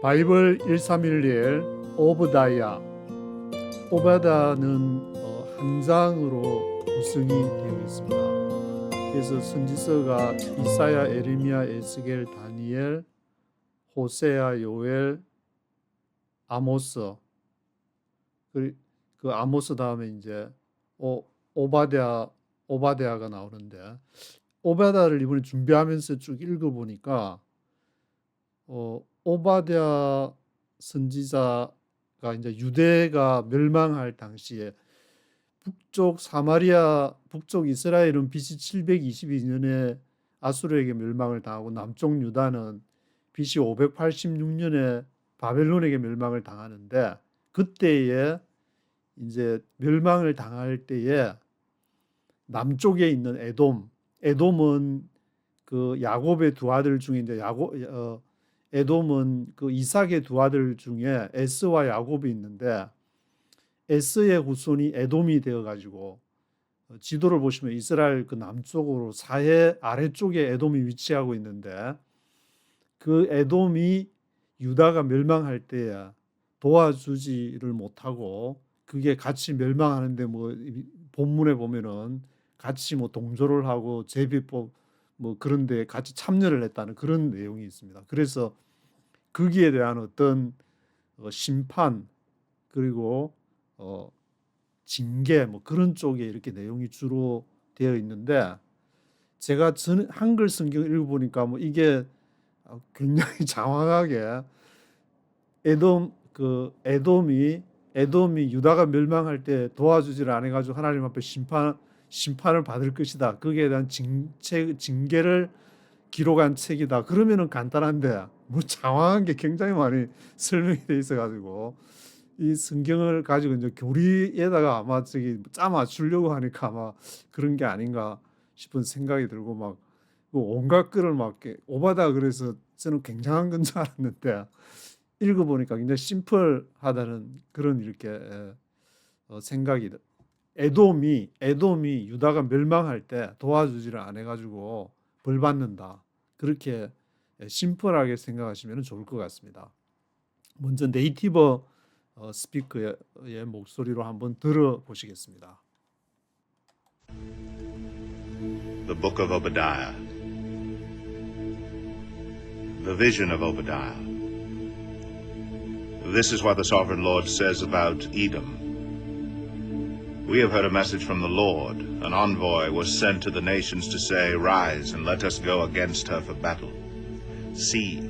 바이블 1311 오브다이아. 오바다는 한 장으로 구성이 되어 있습니다. 그래서 선지서가 이사야, 에레미야, 에스겔, 다니엘, 호세아, 요엘, 아모스. 그 아모스 다음에 이제 오바댜가 나오는데, 오바댜를 이번에 준비하면서 쭉 읽어보니까 오바댜 선지자가 이제 유대가 멸망할 당시에 북쪽 사마리아, 북쪽 이스라엘은 BC 722년에 아수르에게 멸망을 당하고 남쪽 유다는 BC 586년에 바벨론에게 멸망을 당하는데, 그때에 이제 멸망을 당할 때에 남쪽에 있는 에돔은 그 야곱의 두 아들 중에 이제 에돔은 그 이삭의 두 아들 중에 에스와 야곱이 있는데, 에스의 후손이 에돔이 되어 가지고 지도를 보시면 이스라엘 그 남쪽으로 사해 아래쪽에 에돔이 위치하고 있는데, 그 에돔이 유다가 멸망할 때에 도와주지를 못하고 그게 같이 멸망하는데 뭐 본문에 보면은 같이 뭐 동조를 하고 제비법 뭐 그런데 같이 참여를 했다는 그런 내용이 있습니다. 그래서 거기에 대한 어떤 심판 그리고 징계 뭐 그런 쪽에 이렇게 내용이 주로 되어 있는데, 제가 한글 성경을 읽어보니까 뭐 이게 굉장히 장황하게 에돔이 유다가 멸망할 때 도와주지를 안 해가지고 하나님 앞에 심판을 받을 것이다. 거기에 대한 징계를 기록한 책이다. 그러면은 간단한데 뭐 장황한 게 굉장히 많이 설명이 돼 있어가지고 이 성경을 가지고 이제 교리에다가 아마 짜 맞추려고 하니까 아마 그런 게 아닌가 싶은 생각이 들고 막 온갖 글을 막 오바다 그래서 저는 굉장한 건 줄 알았는데 읽어보니까 굉장히 심플하다는 그런 이렇게 생각이. 에돔이 유다가 멸망할 때 도와주지를 안 해가지고 벌 받는다. 그렇게 심플하게 생각하시면 좋을 것 같습니다. 먼저 네이티브 스피커의 목소리로 한번 들어보시겠습니다. The Book of Obadiah. The Vision of Obadiah. This is what the Sovereign Lord says about Edom. We have heard a message from the Lord. An envoy was sent to the nations to say, "Rise and let us go against her for battle. See,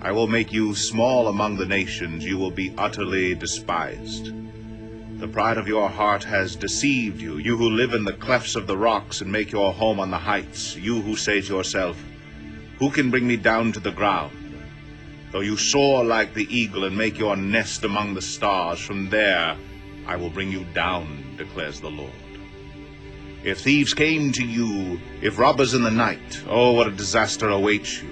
I will make you small among the nations. You will be utterly despised. The pride of your heart has deceived you, you who live in the clefts of the rocks and make your home on the heights, you who say to yourself, 'Who can bring me down to the ground?' Though you soar like the eagle and make your nest among the stars, from there I will bring you down, declares the Lord. If thieves came to you, if robbers in the night, oh, what a disaster awaits you.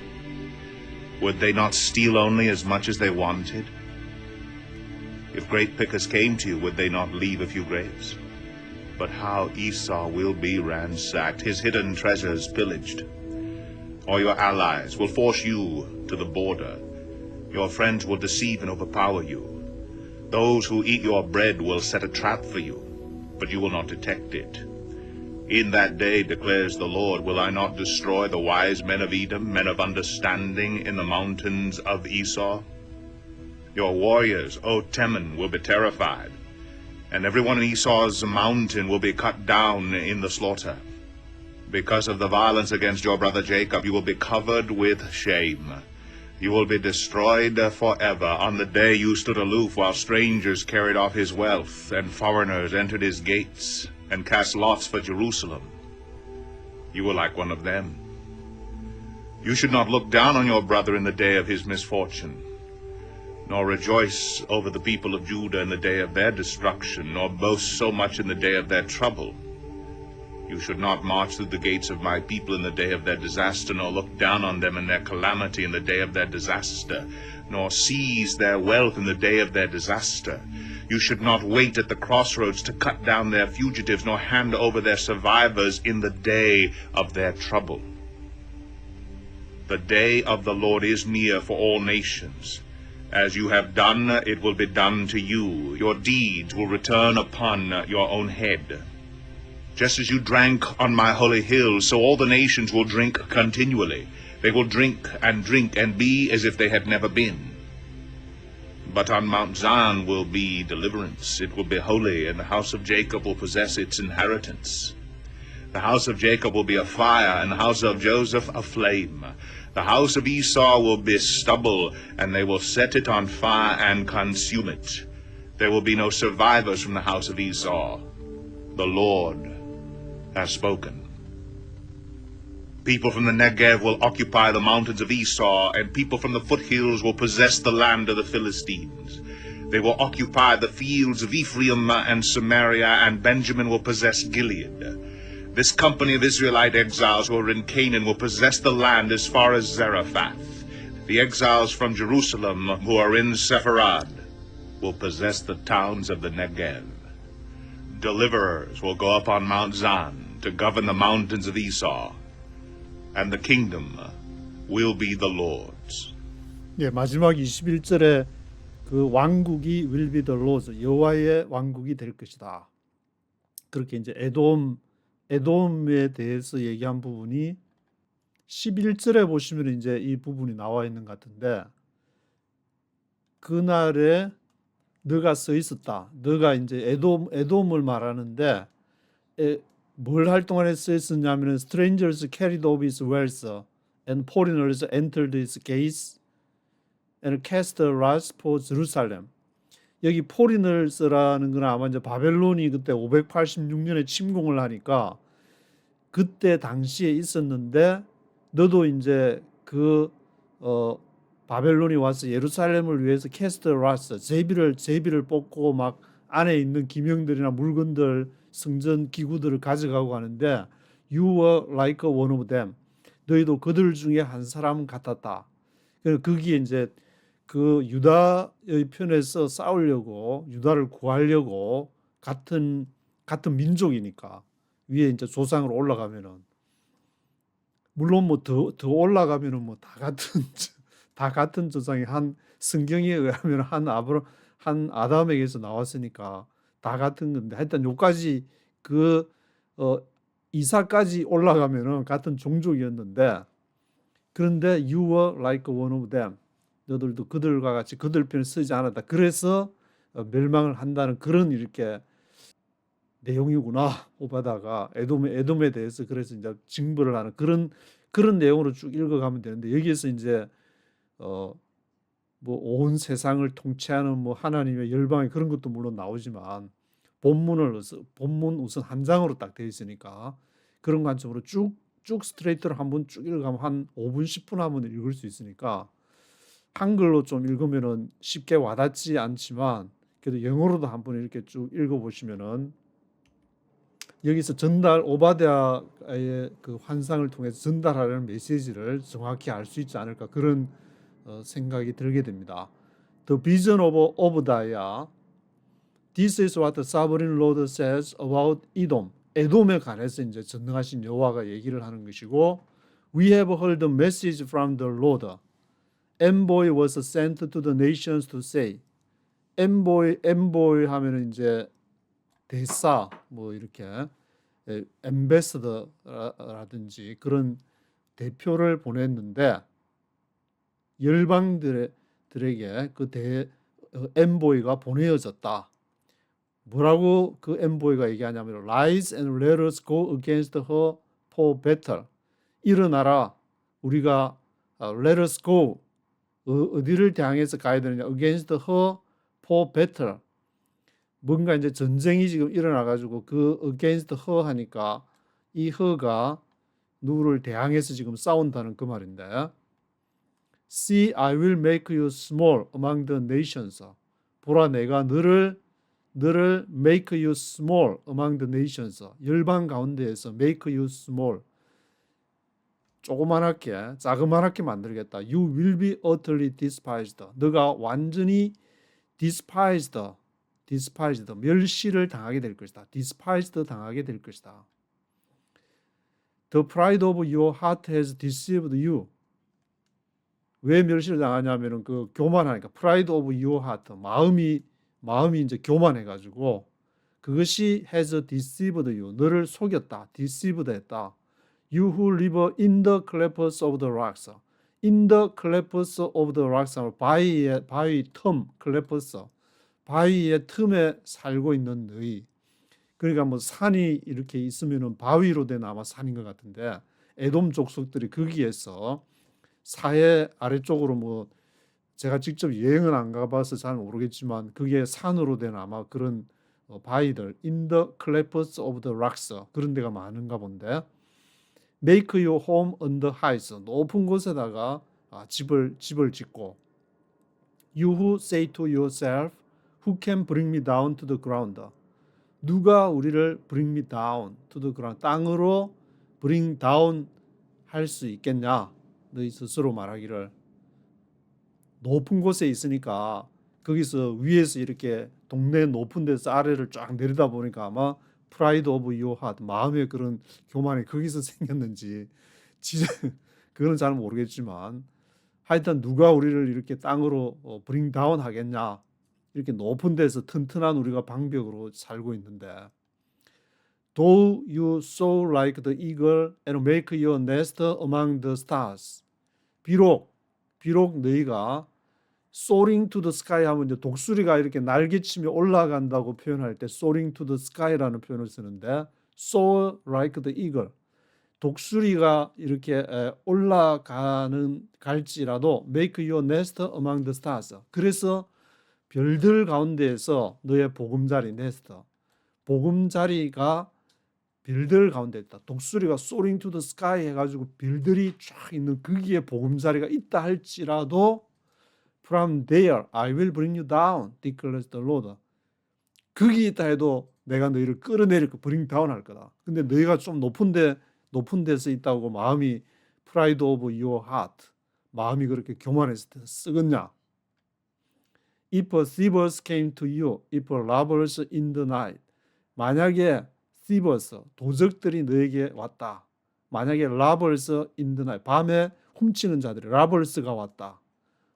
Would they not steal only as much as they wanted? If grape pickers came to you, would they not leave a few grapes? But how Esau will be ransacked, his hidden treasures pillaged. All your allies will force you to the border. Your friends will deceive and overpower you. Those who eat your bread will set a trap for you, but you will not detect it. In that day, declares the Lord, will I not destroy the wise men of Edom, men of understanding in the mountains of Esau? Your warriors, O Teman, will be terrified, and everyone in Esau's mountain will be cut down in the slaughter. Because of the violence against your brother Jacob, you will be covered with shame. You will be destroyed forever. On the day you stood aloof while strangers carried off his wealth, and foreigners entered his gates, and cast lots for Jerusalem. You were like one of them. You should not look down on your brother in the day of his misfortune, nor rejoice over the people of Judah in the day of their destruction, nor boast so much in the day of their trouble. You should not march through the gates of my people in the day of their disaster, nor look down on them in their calamity in the day of their disaster, nor seize their wealth in the day of their disaster. You should not wait at the crossroads to cut down their fugitives, nor hand over their survivors in the day of their trouble. The day of the Lord is near for all nations. As you have done, it will be done to you. Your deeds will return upon your own head. Just as you drank on my holy hill, so all the nations will drink continually. They will drink and be as if they had never been. But on Mount Zion will be deliverance. It will be holy, and the house of Jacob will possess its inheritance. The house of Jacob will be a fire, and the house of Joseph a flame. The house of Esau will be stubble, and they will set it on fire and consume it. There will be no survivors from the house of Esau. The Lord has spoken. People from the Negev will occupy the mountains of Esau, and people from the foothills will possess the land of the Philistines. They will occupy the fields of Ephraim and Samaria, and Benjamin will possess Gilead. This company of Israelite exiles who are in Canaan will possess the land as far as Zarephath. The exiles from Jerusalem who are in Sepharad will possess the towns of the Negev. Deliverers will go up on Mount Zion to govern the mountains of Esau, and the kingdom will be the Lord's. 예, 마지막 21절에 그 왕국이 will be the Lord's, 여호와의 왕국이 될 것이다. 그렇게 이제 에돔에 대해서 얘기한 부분이 11절에 보시면 이제 이 부분이 나와 있는 것 같은데, 그날에 너가 써 있었다. 너가 이제 에돔을 말하는데 뭘 할 동안에 써 있었냐면은 strangers carried off his wealth and foreigners entered his gates and cast lots for Jerusalem. 여기 foreigners라는 건 아마 이제 바벨론이 그때 586년에 침공을 하니까 그때 당시에 있었는데, 너도 이제 그 바벨론이 와서 예루살렘을 위해서 캐스트 라스 제비를 뽑고 막 안에 있는 기명들이나 물건들, 성전 기구들을 가져가고 가는데 you were like one of them. 너희도 그들 중에 한 사람 같았다. 그래서 거기에 이제 그 유다의 편에서 싸우려고, 유다를 구하려고, 같은 민족이니까 위에 이제 조상으로 올라가면은, 물론 뭐 더 올라가면은 뭐 다 같은 조상이 한 성경에 의하면 한 아담에게서 나왔으니까 다 같은 건데, 하여튼 요까지 그 이사까지 올라가면은 같은 종족이었는데, 그런데 you were like one of them. 너들도 그들과 같이 그들 편에 서지 않았다. 그래서 멸망을 한다는 그런 이렇게 내용이구나. 오바다가 에돔에 대해서 그래서 이제 징벌을 하는 그런 내용으로 쭉 읽어가면 되는데, 여기에서 이제 뭐 온 세상을 통치하는 뭐 하나님의 열방의 그런 것도 물론 나오지만, 본문 우선 한 장으로 딱 되어 있으니까 그런 관점으로 쭉 스트레이트로 한번 쭉 읽어가면 한 5분 10분 하면 읽을 수 있으니까, 한글로 좀 읽으면은 쉽게 와닿지 않지만 그래도 영어로도 한번 이렇게 쭉 읽어보시면은 여기서 오바댜의 그 환상을 통해서 전달하려는 메시지를 정확히 알 수 있지 않을까, 그런 생각이 들게 됩니다. The vision of Obadiah. This is what the sovereign Lord says about Edom. 에돔에 관해서 이제 전능하신 여호와가 얘기를 하는 것이고, We have heard the message from the Lord. Envoy was sent to the nations to say. envoy 하면은 이제 대사, 뭐 이렇게 엠베서더라든지 그런 대표를 보냈는데, 열방들에게 그 엔보이가 보내어졌다. 뭐라고 그 엔보이가 얘기하냐면 Rise and let us go against her for battle. 일어나라, 우리가 let us go, 어디를 향해서 가야 되느냐, against her for battle. 뭔가 이제 전쟁이 지금 일어나가지고 그 against her 하니까 이 her가 누구를 대항해서 지금 싸운다는 그 말인데, See, I will make you small among the nations. 보라, 내가 너를 make you small among the nations. 열방 가운데에서 make you small. 자그만하게 만들겠다. You will be utterly despised. 너가 완전히 despised, 멸시를 당하게 될 것이다. despised 당하게 될 것이다. The pride of your heart has deceived you. 왜 멸시를 당하냐면은 그 교만하니까 pride of your heart 마음이 이제 교만해가지고 그것이 has deceived you 너를 속였다 deceived 했다 you who live in the clefts of the rocks in the clefts of the rocks 바위 틈 clefts 바위의 틈에 살고 있는 너희 그러니까 뭐 산이 이렇게 있으면은 바위로 된 아마 산인 것 같은데 에돔 족속들이 거기에서 사해 아래쪽으로 뭐 제가 직접 여행은 안 가봐서 잘 모르겠지만 그게 산으로 된 아마 그런 바위들 in the clefts of the rocks 그런 데가 많은가 본데 make your home on the heights 높은 곳에다가 집을 짓고 you who say to yourself who can bring me down to the ground 누가 우리를 bring me down to the ground 땅으로 bring down 할 수 있겠냐 너희 스스로 말하기를 높은 곳에 있으니까 거기서 위에서 이렇게 동네 높은 데서 아래를 쫙 내리다 보니까 아마 pride of your heart 마음의 그런 교만이 거기서 생겼는지 진짜 그거는 잘 모르겠지만 하여튼 누가 우리를 이렇게 땅으로 bring down 하겠냐 이렇게 높은 데서 튼튼한 우리가 방벽으로 살고 있는데 Though you soar like the eagle and make your nest among the stars 비록 너희가 soaring to the sky 하면 이제 독수리가 이렇게 날개치며 올라간다고 표현할 때 soaring to the sky라는 표현을 쓰는데 soar like the eagle 독수리가 이렇게 갈지라도 make your nest among the stars 그래서 별들 가운데에서 너의 보금자리 네스터 보금자리가 별들 가운데 있다. 독수리가 soaring to the sky 해가지고 별들이 쫙 있는 거기에 보금자리가 있다 할지라도 from there I will bring you down declares the Lord. 거기 있다 해도 내가 너희를 끌어내릴 거 bring down 할 거다. 근데 너희가 좀 높은 데서 있다고 마음이 pride of your heart 마음이 그렇게 교만했을 때 쓰겠냐? If thieves came to you, if robbers in the night. 만약에 thieves, 도적들이 너에게 왔다. 만약에 robbers in the night, 밤에 훔치는 자들이 robbers가 왔다.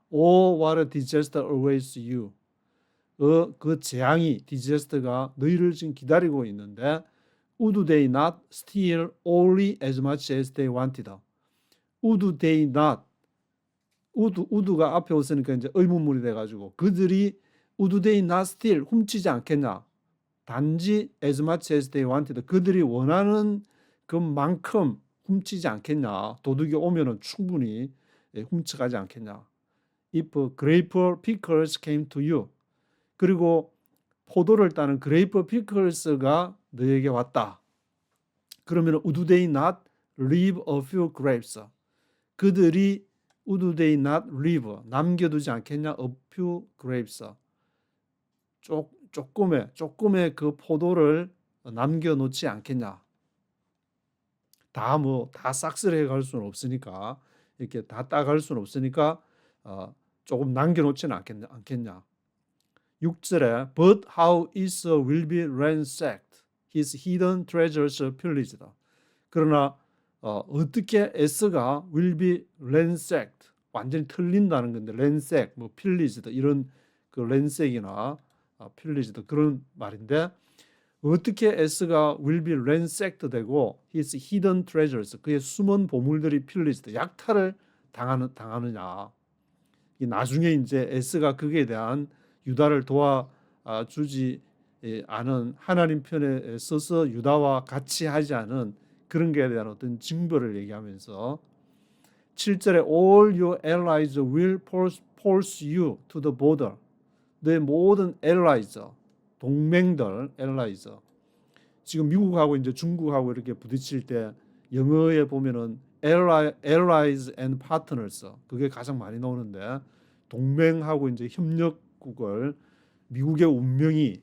Oh, what a disaster awaits you. 그 재앙이, disaster가 너희를 지금 기다리고 있는데 Would they not steal only as much as they wanted? Would they not 우드가 앞에 없으니까 이제 의문문이 돼가지고 그들이 would they not steal 훔치지 않겠냐 단지 as much as they wanted 그들이 원하는 그만큼 훔치지 않겠냐 도둑이 오면은 충분히 훔쳐가지 않겠냐 if grape pickers came to you 그리고 포도를 따는 grape pickers가 너에게 왔다 그러면 would they not leave a few grapes 그들이 Would they not leave? 남겨두지 않겠냐? A few grapes. 조금의 그 포도를 남겨놓지 않겠냐? 다 싹쓸이 해갈 수는 없으니까 이렇게 다 따갈 수는 없으니까 조금 남겨놓지는 않겠냐? 6절에 But how Esau will be ransacked, his hidden treasures pillaged. 그러나 어떻게 에스가 will be ransacked 완전히 틀린다는 건데 ransack 뭐 pillaged 이런 그 ransack이나 pillaged 그런 말인데 어떻게 에스가 will be ransacked 되고 his hidden treasures 그의 숨은 보물들이 pillaged 약탈을 당하느냐 나중에 이제 에스가 그에 대한 유다를 도와주지 않은 하나님 편에 서서 유다와 같이 하지 않은 그런 것에 대한 어떤 징벌을 얘기하면서 7절에 All your allies will force you to the border. 내 모든 allies, 동맹들, allies. 지금 미국하고 이제 중국하고 이렇게 부딪힐 때 영어에 보면은 allies and partners 그게 가장 많이 나오는데 동맹하고 이제 협력국을 미국의 운명이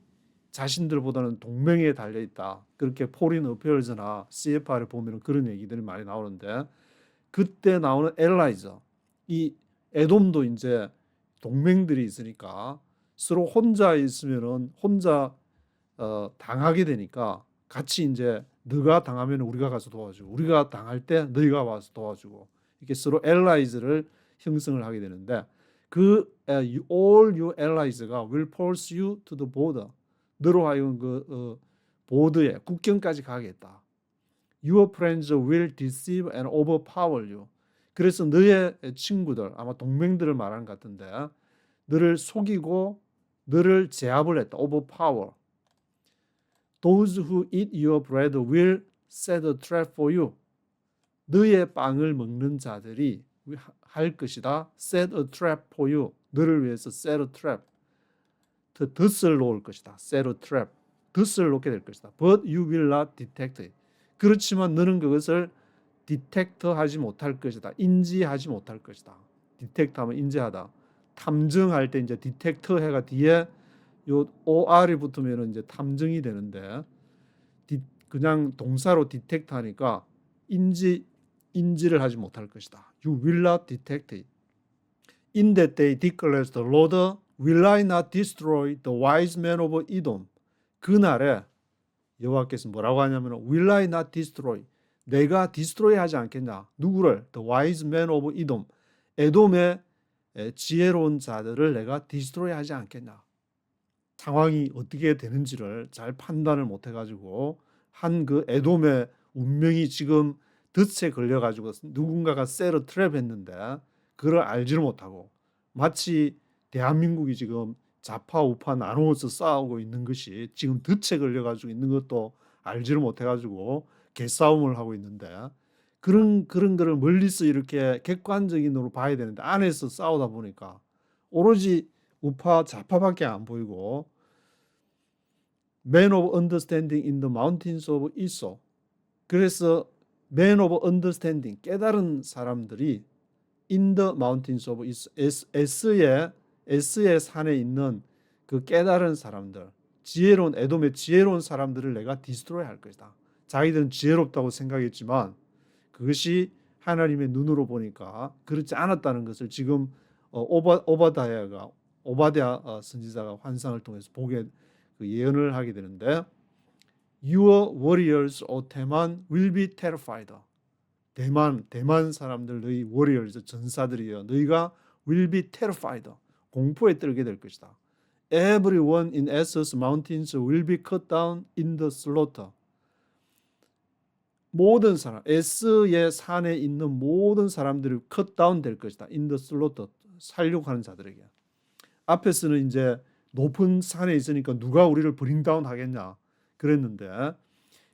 자신들보다는 동맹에 달려 있다. 그렇게 포린 어페어즈나 CFR에 보면 그런 얘기들이 많이 나오는데 그때 나오는 엘라이저 이 에돔도 이제 동맹들이 있으니까 서로 혼자 있으면은 혼자 당하게 되니까 같이 이제 너가 당하면 우리가 가서 도와주고 우리가 당할 때 너희가 와서 도와주고 이렇게 서로 엘라이즈를 형성을 하게 되는데 all your allies가 will force you to the border. 너로 하여금 보드에 국경까지 가겠다. Your friends will deceive and overpower you. 그래서 너의 친구들, 아마 동맹들을 말하는 것 같은데 너를 속이고 너를 제압을 했다. overpower. Those who eat your bread will set a trap for you. 너의 빵을 먹는 자들이 할 것이다. set a trap for you. 너를 위해서 set a trap. 덫을 놓을 것이다. set a trap. 덫을 놓게 될 것이다. But you will not detect it. 그렇지만 너는 그것을 디텍터하지 못할 것이다. 인지하지 못할 것이다. 디텍트하면 인지하다. 탐정할 때 이제 디텍터 해가 뒤에 요 OR이 붙으면 이제 탐정이 되는데 그냥 동사로 디텍트하니까 인지를 하지 못할 것이다. You will not detect it. In that day declares the Lord, will I not destroy the wise men of Edom? 그날에 여호와께서 뭐라고 하냐면 will I not destroy? 내가 디스트로이 하지 않겠냐? 누구를? The wise men of Edom. 에돔의 지혜로운 자들을 내가 디스트로이 하지 않겠냐? 상황이 어떻게 되는지를 잘 판단을 못 해가지고 한 그 에돔의 운명이 지금 덫에 걸려가지고 누군가가 세러 트랩 했는데 그걸 알지를 못하고 마치 대한민국이 지금 좌파 우파 나누어서 싸우고 있는 것이 지금 덫에 걸려가지고 있는 것도 알지를 못해가지고 개싸움을 하고 있는데 그런 거를 멀리서 이렇게 객관적인으로 봐야 되는데 안에서 싸우다 보니까 오로지 우파 좌파밖에 안 보이고 Man of understanding in the mountains of Esau. 그래서 Man of understanding 깨달은 사람들이 in the mountains of Esau S의 산에 있는 그 깨달은 사람들, 지혜로운 에돔의 지혜로운 사람들을 내가 디스트로이 할 것이다. 자기들은 지혜롭다고 생각했지만 그것이 하나님의 눈으로 보니까 그렇지 않았다는 것을 지금 오바댜 선지자가 환상을 통해서 보게 예언을 하게 되는데 Your warriors, O Teman, will be terrified. 대만 사람들 너희 warriors 전사들이여 너희가 will be terrified. 공포에 떨게 될 것이다. Everyone in Esau's mountains will be cut down in the slaughter. 모든 사람, 에스의 산에 있는 모든 사람들이 cut down 될 것이다. in the slaughter. 살육하는 자들에게. 앞에서는 이제 높은 산에 있으니까 누가 우리를 bring down 하겠냐 그랬는데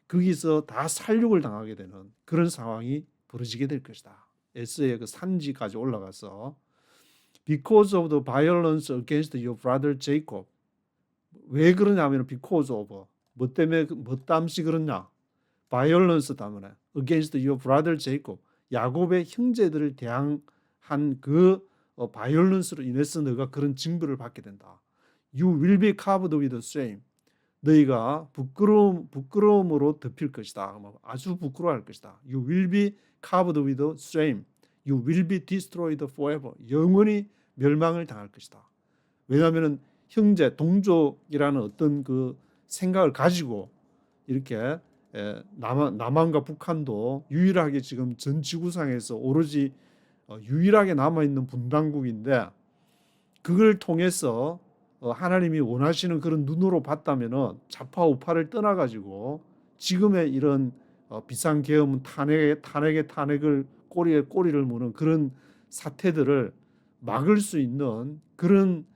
거기서 다 살육을 당하게 되는 그런 상황이 벌어지게 될 것이다. 에스의 그 산지까지 올라가서 Because of the violence against your brother Jacob. 왜 그러냐면 because of 뭐 때문에 뭐 땀시 그러냐? violence 때문에 against your brother Jacob. 야곱의 형제들을 대항한 그 violence로 인해서 너가 그런 징벌을 받게 된다. You will be covered with shame. 너희가 부끄러움으로 덮일 것이다. 아주 부끄러워할 것이다. You will be covered with shame. You will be destroyed forever. 영원히 멸망을 당할 것이다. 왜냐하면 형제, 동족이라는 어떤 그 생각을 가지고 이렇게 남한과 북한도 유일하게 지금 전 지구상에서 오로지 유일하게 남아있는 분단국인데 그걸 통해서 하나님이 원하시는 그런 눈으로 봤다면은 좌파 우파를 떠나가지고 지금의 이런 비상계엄 탄핵을 꼬리에 꼬리를 무는 그런 사태들을 막을 수 있는 그런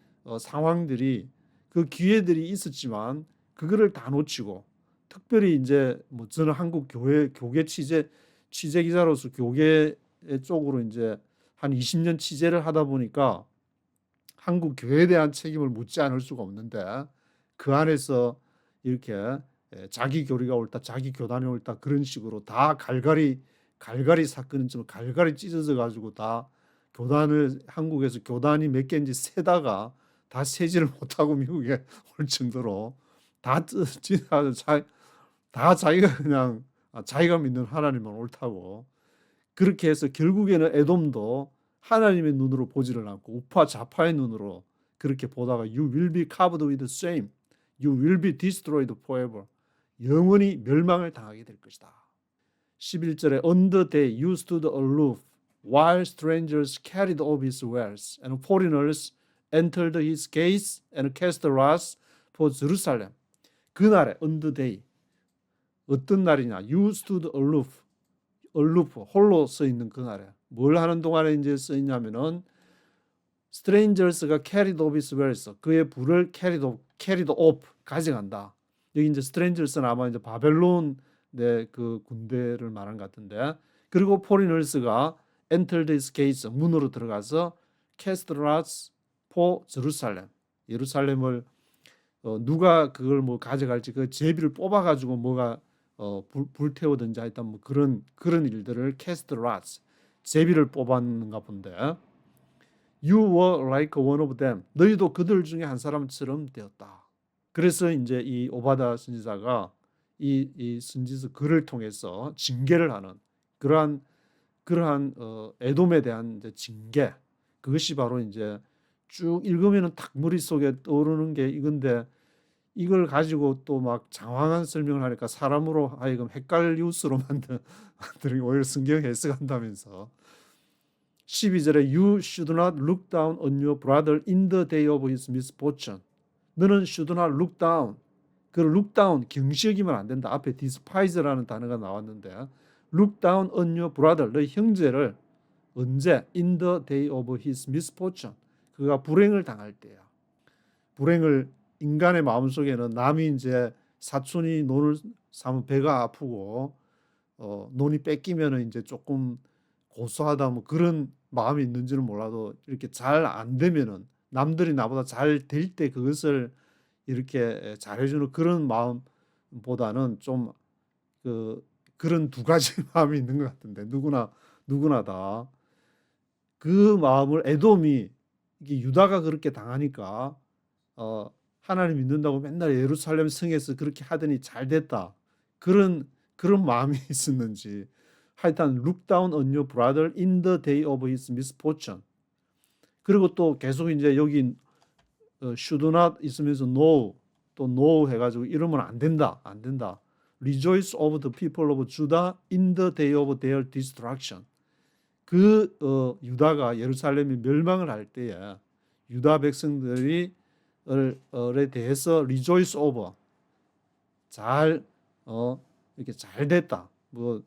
상황들이 그 기회들이 있었지만 그거를 다 놓치고 특별히 이제 뭐 저는 한국 교계 취재 기자로서 교계 쪽으로 이제 한 20년 취재를 하다 보니까 한국 교회에 대한 책임을 묻지 않을 수가 없는데 그 안에서 이렇게 자기 교리가 옳다, 자기 교단이 옳다 그런 식으로 다 갈갈이 사건은 좀 갈갈이 찢어져 가지고 다 교단을 한국에서 교단이 몇 개인지 세다가 다 세지를 못하고 미국에 올 정도로 다 자기가 그냥 자기가 믿는 하나님만 옳다고 그렇게 해서 결국에는 에돔도 하나님의 눈으로 보지를 않고 우파 좌파의 눈으로 그렇게 보다가 You will be covered with shame. You will be destroyed forever. 영원히 멸망을 당하게 될 것이다. 11절에 On the day you stood aloof while strangers carried off his wealth and foreigners entered his gates and cast lots for Jerusalem. 그날에 on the day 어떤 날이냐? You stood aloof, 홀로 서 있는 그날에 뭘 하는 동안에 이제 써 있냐면은 strangers가 carried off his wealth, 그의 부를 carried off, 가져간다. 여기 이제 strangers는 아마 이제 바벨론의 그 군대를 말한 것 같은데, 그리고 foreigners가 entered his gates, 문으로 들어가서 cast lots for Jerusalem, 예루살렘을 누가 그걸 뭐 가져갈지 그 제비를 뽑아가지고 뭐가 불태우든지 하여튼 뭐 그런 일들을 cast lots, 제비를 뽑았는가 본데, You were like one of them. 너희도 그들 중에 한 사람처럼 되었다. 그래서 이제 이 오바다 선지자가 이 선지서 글을 통해서 징계를 하는 그러한 에돔에 대한 이제 징계, 그것이 바로 이제 쭉 읽으면은 딱 머릿속에 떠오르는 게 이건데, 이걸 가지고 또 막 장황한 설명을 하니까 사람으로 하여금 헷갈리우스로 만드는 오히려 성경 해석한다면서 12절에 You should not look down on your brother in the day of his misfortune. 너는 should not look down. 그 look down 경시 여기면 안 된다. 앞에 despise라는 단어가 나왔는데 look down on your brother, 너희 형제를 언제? in the day of his misfortune. 그가 불행을 당할 때야. 불행을, 인간의 마음속에는 남이 이제 사촌이 논을 사면 배가 아프고 논이 뺏기면은 이제 조금 고소하다 뭐 그런 마음이 있는지는 몰라도 이렇게 잘 안 되면은 남들이 나보다 잘 될 때 그것을 이렇게 잘해주는 그런 마음보다는 좀 그런 두 가지 마음이 있는 것 같은데 누구나 다 그 마음을 에돔이 이게 유다가 그렇게 당하니까 하나님 믿는다고 맨날 예루살렘 성에서 그렇게 하더니 잘 됐다 그런 마음이 있었는지 하여튼 look down on your brother in the day of his misfortune. 그리고 또 계속 이제 여기 should not 있으면서 no 또 no 해가지고 이러면 안 된다. Rejoice over the people of Judah in the day of their destruction. 유다가 예루살렘이 멸망을 할 때에 유다 백성들이 에 대해서 rejoice over 잘 이렇게 잘 됐다. 뭐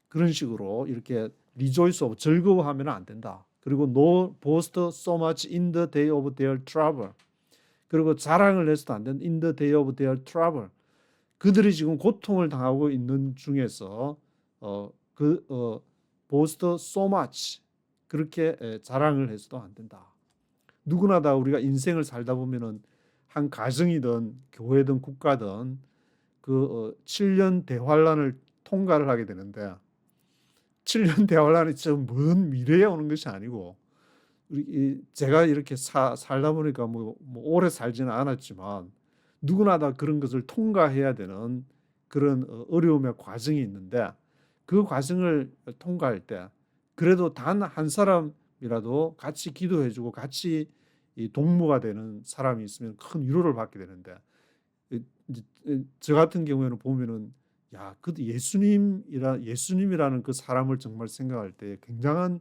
그런 식으로 이렇게 rejoice over 즐거워하면 안 된다. 그리고 no boast so much in the day of their trouble. 그리고 자랑을 해서도 안 된다. in the day of their trouble. 그들이 지금 고통을 당하고 있는 중에서 boast so much 그렇게 자랑을 해서도 안 된다. 누구나 다 우리가 인생을 살다 보면은 한 가정이든 교회든 국가든 7년 대환란을 통과를 하게 되는데 7년 대환란이 좀 먼 미래에 오는 것이 아니고 제가 이렇게 살다 보니까 뭐 오래 살지는 않았지만 누구나 다 그런 것을 통과해야 되는 그런 어려움의 과정이 있는데 그 과정을 통과할 때 그래도 단 한 사람이라도 같이 기도해주고 같이 이 동무가 되는 사람이 있으면 큰 위로를 받게 되는데 저 같은 경우에는 보면은 그 예수님이라는 그 사람을 정말 생각할 때 굉장한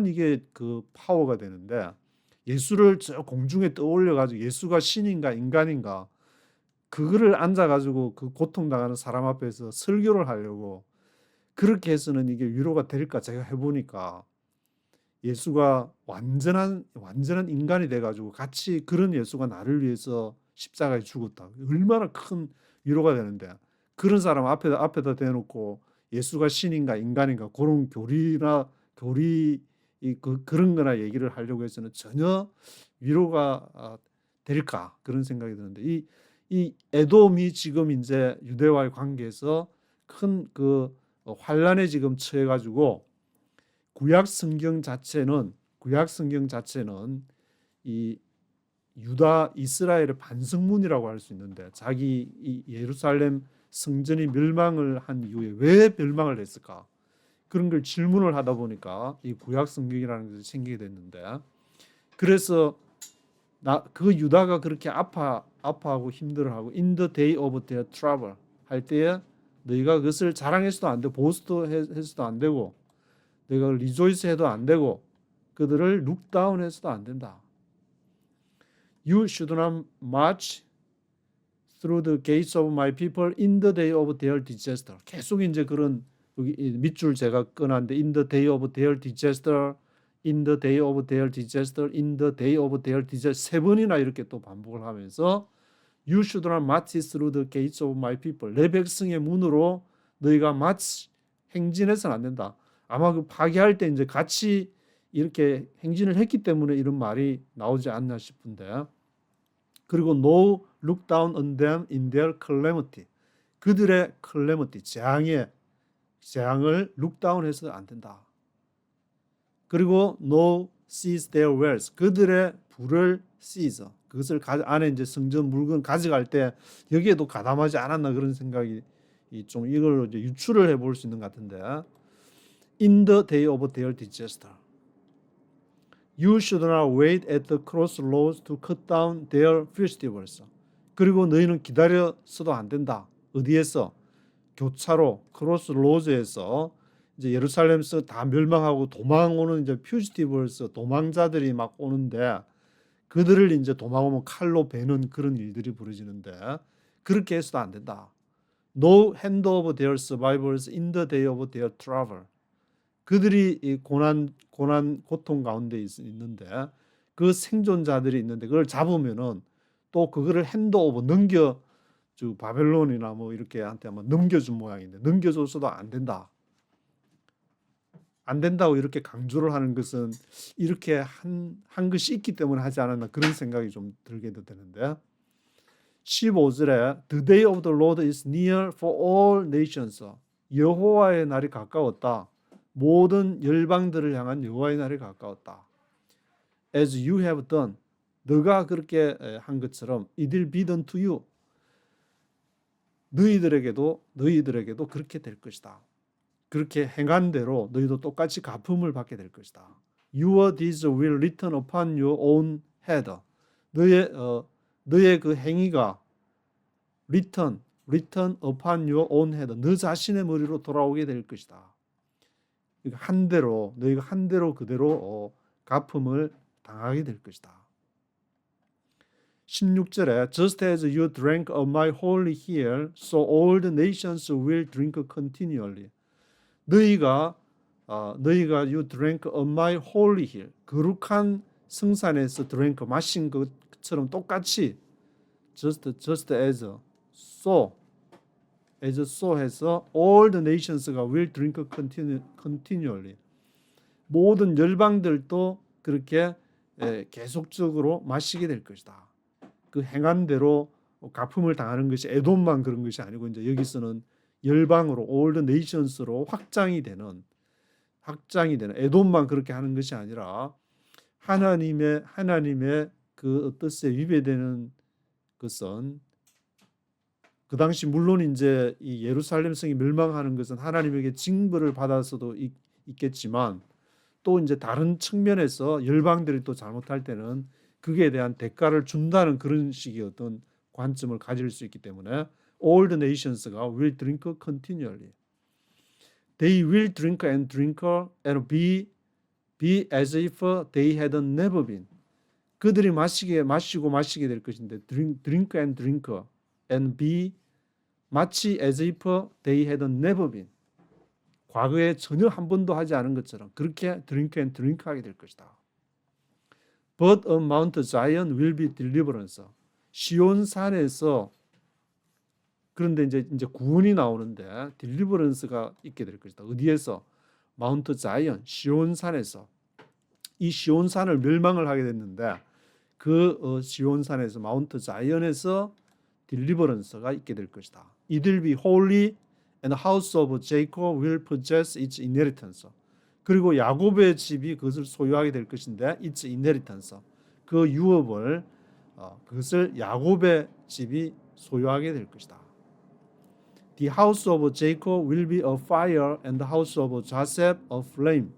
이게 그 파워가 되는데 예수를 저 공중에 떠올려 가지고 예수가 신인가 인간인가 그거를 앉아 가지고 그 고통당하는 사람 앞에서 설교를 하려고 그렇게 해서는 이게 위로가 될까 제가 해보니까 예수가 완전한 인간이 돼가지고 같이 그런 예수가 나를 위해서 십자가에 죽었다. 얼마나 큰 위로가 되는데 그런 사람 앞에다 대놓고 예수가 신인가 인간인가 그런 그런 거나 얘기를 하려고 해서는 전혀 위로가 될까 그런 생각이 드는데 이 에돔이 지금 이제 유대와의 관계에서 큰 환란에 지금 처해가지고 구약 성경 자체는 이 유다 이스라엘의 반성문이라고 할 수 있는데 자기 이 예루살렘 성전이 멸망을 한 이후에 왜 멸망을 했을까 그런 걸 질문을 하다 보니까 이 구약 성경이라는 것이 생기게 됐는데 그래서 그 유다가 그렇게 아파하고 힘들어하고 in the day of their trouble 할 때에 너희가 그것을 자랑해서도 안 되고 보스도 해서도 안 되고 너희가 리조이스 해도 안 되고 그들을 룩다운 해서도 안 된다. You should not march through the gates of my people in the day of their disaster. 계속 이제 그런 여기 밑줄 제가 꺼놨는데 in the day of their disaster, in the day of their disaster, in the day of their disaster 세 번이나 이렇게 또 반복을 하면서 You should not march through the gates of my people. 내 백성의 문으로 너희가 march 행진해서는 안 된다. 아마 그 파괴할 때 이제 같이 이렇게 행진을 했기 때문에 이런 말이 나오지 않나 싶은데. 그리고 no look down on them in their calamity. 그들의 calamity, 재앙을 look down 해서 안 된다. 그리고 no seize their wealth. 그들의 부를 seize. 그것을 안에 이제 성전 물건 가져갈 때 여기에도 가담하지 않았나 그런 생각이 좀 이걸 이제 유추를 해볼 수 있는 것 같은데. In the day of their disaster. You should not wait at the crossroads to cut down their festivals. 그리고 너희는 기다려서도 안 된다. 어디에서? 교차로 크로스로드에서 이제 예루살렘에서 다 멸망하고 도망오는 이제 퓨지티브스 도망자들이 막 오는데 그들을 이제 도망오면 칼로 베는 그런 일들이 벌어지는데 그렇게 해서도 안 된다. No hand of their survivors in the day of their travel. 그들이 이 고통 가운데 있는데 그 생존자들이 있는데 그걸 잡으면은 또 그거를 핸드 오버 바벨론이나 뭐 이렇게 한테 아마 넘겨준 모양인데 넘겨줘서도 안 된다. 안 된다고 이렇게 강조를 하는 것은 이렇게 한 것이 있기 때문에 하지 않았나 그런 생각이 좀 들게도 되는데 15절에 The day of the Lord is near for all nations. 여호와의 날이 가까웠다. 모든 열방들을 향한 여호와의 날이 가까웠다. As you have done. 너가 그렇게 한 것처럼 it will be done to you. 너희들에게도 그렇게 될 것이다. 그렇게 행한 대로 너희도 똑같이 갚음을 받게 될 것이다. Your deeds will return upon your own head. 너의 그 행위가 return upon your own head. 너 자신의 머리로 돌아오게 될 것이다. 너희가 한 대로 그대로 갚음을 당하게 될 것이다. 16절에 Just as you drank of my holy hill, so all the nations will drink continually. 너희가 you drank of my holy hill, 거룩한 성산에서 drank 마신 것처럼 똑같이 just as so 해서 all the nations가 will drink continually. 모든 열방들도 그렇게 계속적으로 마시게 될 것이다. 그 행한 대로 갚음을 당하는 것이 에돔만 그런 것이 아니고 이제 여기서는 열방으로 all the nations로 확장이 되는 에돔만 그렇게 하는 것이 아니라 하나님의 그 뜻에 위배되는 것은 그 당시 물론 이제 이 예루살렘 성이 멸망하는 것은 하나님에게 징벌을 받아서도 있겠지만 또 이제 다른 측면에서 열방들이 또 잘못할 때는 그에 대한 대가를 준다는 그런 식의 어떤 관점을 가질 수 있기 때문에 all the nations가 will drink continually. They will drink and be as if they had never been. 그들이 마시게 될 것인데 drink and be 마치 as if they had never been. 과거에 전혀 한 번도 하지 않은 것처럼 그렇게 drink 하게 될 것이다. But on Mount Zion will be deliverance. 시온 산에서 그런데 이제 구원이 나오는데 deliverance가 있게 될 것이다. 어디에서? 마운트 자이언, 시온 산에서. 이 시온 산을 멸망을 하게 됐는데 그 시온 산에서 마운트 자이언에서 deliverance가 있게 될 것이다. It will be holy and the house of Jacob will possess its inheritance. 그리고 야곱의 집이 그것을 소유하게 될 것인데 its inheritance. 그 유업을 그것을 야곱의 집이 소유하게 될 것이다. The house of Jacob will be a fire and the house of Joseph a flame.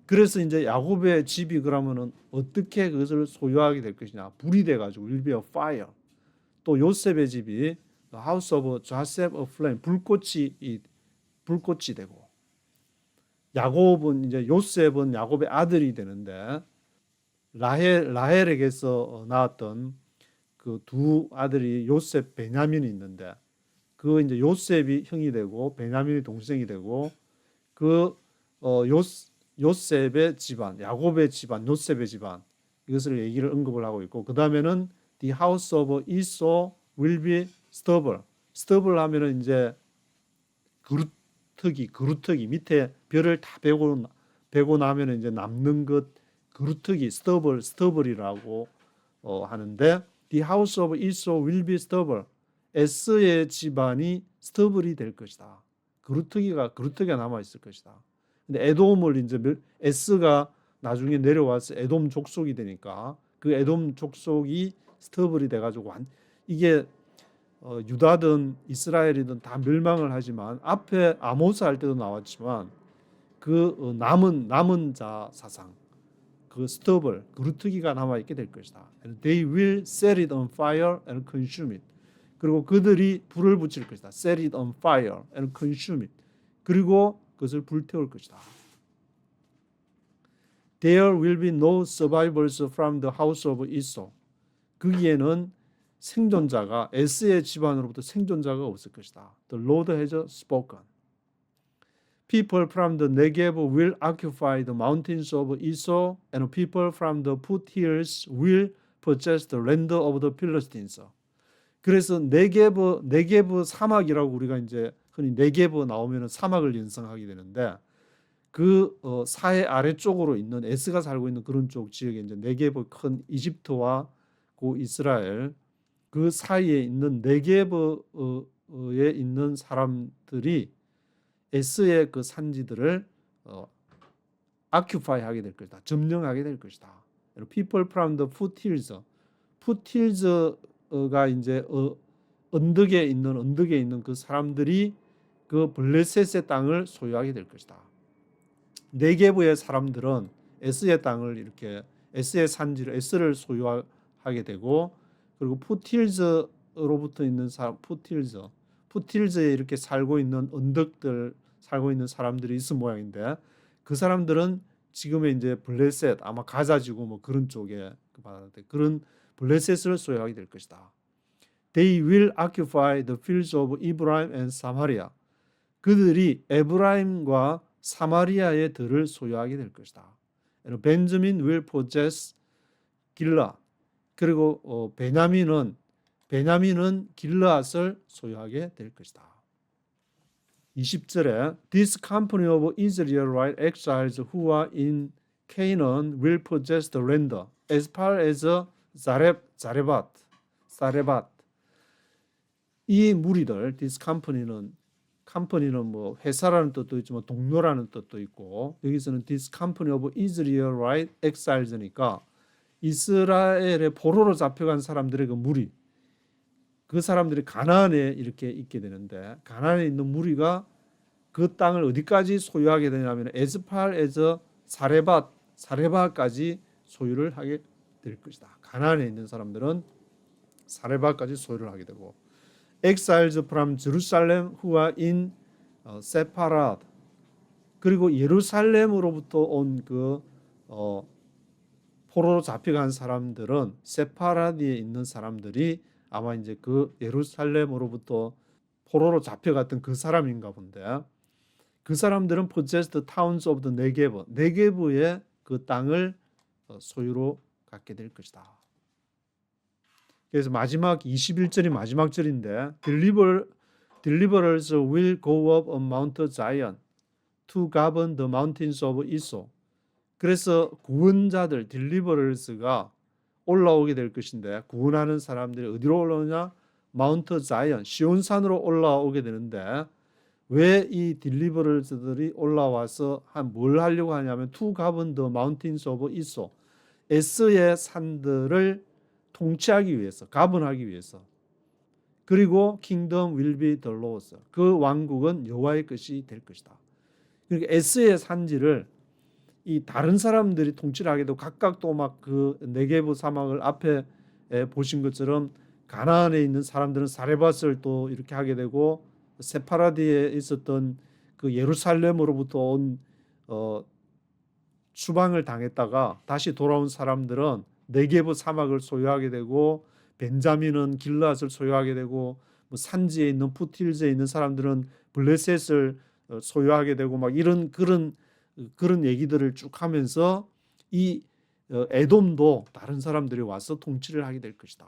그래서 이제 야곱의 집이 그러면은 어떻게 그것을 소유하게 될 것이냐? 불이 돼 가지고 will be a fire. 또 요셉의 집이 the house of Joseph a flame. 불꽃이 되고. 야곱은 이제 요셉은 야곱의 아들이 되는데 라헬에게서 나왔던 그 두 아들이 요셉, 베냐민이 있는데 그 이제 요셉이 형이 되고 베냐민이 동생이 되고 그 요셉의 집안, 야곱의 집안, 요셉의 집안 이것을 얘기를 언급을 하고 있고 그 다음에는 the house of Esau will be stubble. stubble 하면은 이제 그루터기 밑에 벼를 다 베고 나면은 이제 남는 것 그루터기 스터블이라고 하는데 the house of Esau will be stubble. 에스의 집안이 스터블이 될 것이다. 그루터기가 남아 있을 것이다. 근데 에돔을 이제 에스가 나중에 내려와서 에돔 족속이 되니까 그 에돔 족속이 스터블이 돼가지고 이게 유다든 이스라엘이든 다 멸망을 하지만 앞에 아모스 할 때도 나왔지만 그 남은 자 사상 그 스터블 그루터기가 남아 있게 될 것이다. And they will set it on fire and consume it. 그리고 그들이 불을 붙일 것이다. Set it on fire and consume it. 그리고 그것을 불태울 것이다. There will be no survivors from the house of Esau. 거기에는 생존자가 에스의 집안으로부터 생존자가 없을 것이다. The Lord has spoken. People from the Negev will occupy the mountains of Esau, and people from the foothills will possess the land of the Philistines. 그래서 네게브 사막이라고 우리가 이제 흔히 네게브 나오면은 사막을 연상하게 되는데 그 사해 아래쪽으로 있는 에스가 살고 있는 그런 쪽 지역에 이제 네게브 큰 이집트와 고 이스라엘 그 사이에 있는 네게브에 있는 사람들이 에스의 그 산지들을 occupy하게 될 것이다. 점령하게 될 것이다. People from the foothills. foothills가 이제 언덕에 있는 그 사람들이 그 블레셋의 땅을 소유하게 될 것이다. 네게브의 사람들은 에스의 땅을 이렇게 에스의 산지를 에스를 소유하게 되고 그리고 푸틸즈로부터 있는 사람 푸틸즈에 이렇게 살고 있는 언덕들 살고 있는 사람들이 있을 모양인데 그 사람들은 지금의 이제 블레셋 아마 가자지구 뭐 그런 쪽에 그런 블레셋을 소유하게 될 것이다. They will occupy the fields of Ephraim and Samaria. 그들이 에브라임과 사마리아의 들을 소유하게 될 것이다. And Benjamin will possess 길라. 그리고 베냐민은 길르앗을 소유하게 될 것이다. 20절에 This company of Israelite exiles who are in Canaan will possess the land as far as 사레밧. 이 무리들 this company는 뭐 회사라는 뜻도 있지만 동료라는 뜻도 있고 여기서는 this company of Israelite exiles니까 이스라엘의 포로로 잡혀간 사람들의 그 무리 그 사람들이 가나안에 이렇게 있게 되는데 가나안에 있는 무리가 그 땅을 어디까지 소유하게 되냐면 에스팔에서 사레바까지 소유를 하게 될 것이다. 가나안에 있는 사람들은 사레바까지 소유를 하게 되고 exiles from Jerusalem who are in Sepharad 그리고 예루살렘으로부터 온 그 포로로 잡혀간 사람들은 세파라디에 있는 사람들이 아마 이제 그 예루살렘으로부터 포로로 잡혀갔던 그 사람인가 본데 그 사람들은 possessed the towns of the Negev, 네게브의 그 땅을 소유로 갖게 될 것이다. 그래서 마지막 21절이 마지막 절인데 Deliverers will go up on Mount Zion to govern the mountains of Esau. 그래서 구원자들 딜리버럴스가 올라오게 될 것인데 구원하는 사람들이 어디로 올라오냐? 마운트 자이언 시온산으로 올라오게 되는데 왜 이 딜리버럴스들이 올라와서 뭘 하려고 하냐면 to govern the mountains of Esau 에스의 산들을 통치하기 위해서 가분하기 위해서 그리고 kingdom will be the Lord's 그 왕국은 여호와의 것이 될 것이다. 그러니까 에스의 산지를 이 다른 사람들이 통치를 하게 되고 각각 또 막 그 네게브 사막을 앞에 보신 것처럼 가나안에 있는 사람들은 사레밧을 또 이렇게 하게 되고 세파라디에 있었던 그 예루살렘으로부터 온 추방을 당했다가 다시 돌아온 사람들은 네게브 사막을 소유하게 되고, 벤자민은 길르앗을 소유하게 되고, 뭐 산지에 있는 푸틸즈에 있는 사람들은 블레셋을 소유하게 되고, 막 이런 그런 얘기들을 쭉 하면서 이 에돔도 다른 사람들이 와서 통치를 하게 될 것이다.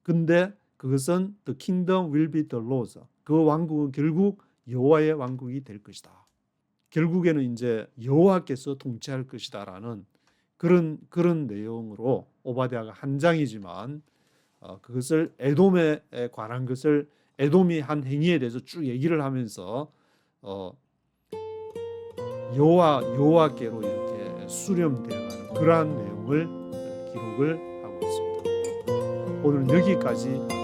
근데 그것은 the kingdom will be the Lord's. 그 왕국은 결국 여호와의 왕국이 될 것이다. 결국에는 이제 여호와께서 통치할 것이다라는 그런 내용으로 오바댜가 한 장이지만, 그것을 에돔에 관한 것을 에돔이 한 행위에 대해서 쭉 얘기를 하면서 여호와께로 이렇게 수렴되어가는 그러한 내용을 기록을 하고 있습니다. 오늘은 여기까지